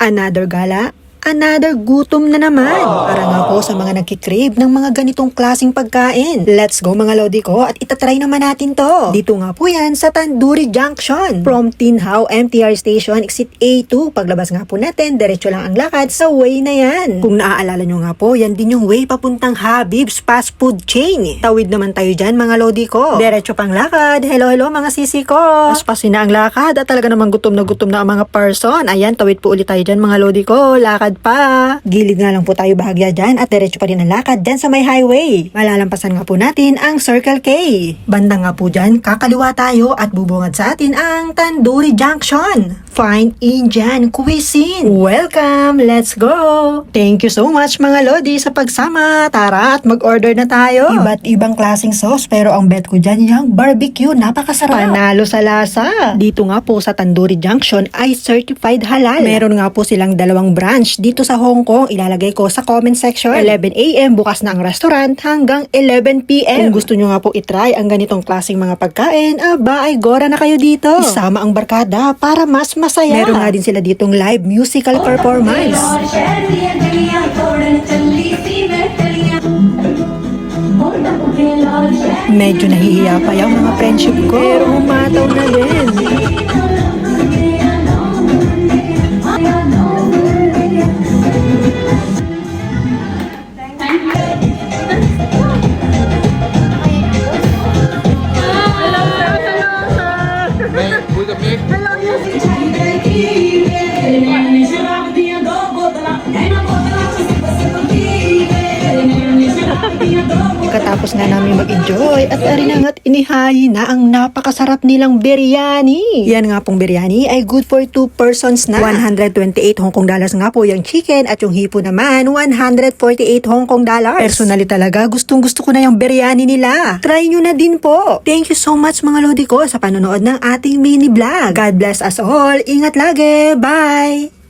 Another gala, another gutom na naman. Para nga po sa mga nagkikrave ng mga ganitong klaseng pagkain. Let's go mga lodi ko at itatry naman natin to. Dito nga po yan sa Tandoori Junction. From Tinhao MTR Station, exit A2. Paglabas nga po natin, diretso lang ang lakad sa way na yan. Kung naaalala nyo nga po, yan din yung way papuntang Habib's Fast Food Chain. Tawid naman tayo dyan mga lodi ko. Diretso pang lakad. Hello mga sisi ko. Paspasin na ang lakad at talaga namang gutom na ang mga person. Ayan, tawid po ulit tayo dyan mga lodi ko. Lakad pa. Gilid nga lang po tayo bahagya dyan at diretso pa rin ang lakad dyan sa may highway. Malalampasan nga po natin ang Circle K. Banda nga po dyan, kakaliwa tayo at bubungad sa atin ang Tandoori Junction. Fine Indian Cuisine. Welcome! Let's go! Thank you so much mga lodi sa pagsama. Tara at mag-order na tayo. Iba't ibang klaseng sauce pero ang bet ko dyan yung barbecue. Napakasarap. Panalo sa lasa. Dito nga po sa Tandoori Junction ay certified halal. Meron nga po silang dalawang branch dito sa Hong Kong. Ilalagay ko sa comment section. 11 AM bukas na ang restaurant hanggang 11 PM. Kung gusto nyo nga po itry ang ganitong klaseng mga pagkain, aba ay gora na kayo dito. Isama ang barkada para mas masaya. Meron nga din sila ditong live musical performance. Medyo nahihiya pa yung mga friendship ko. Pero humataw na din. Katapos nga namin mag-enjoy at arinangat inihayi na ang napakasarap nilang biryani. Yan nga pong biryani ay good for 2 persons na. 128 Hong Kong dollars nga po yung chicken at yung hipo naman 148 Hong Kong dollars. Personally talaga gustong gusto ko na yung biryani nila. Try nyo na din po. Thank you so much mga lodi ko sa panonood ng ating mini vlog. God bless us all. Ingat lagi. Bye!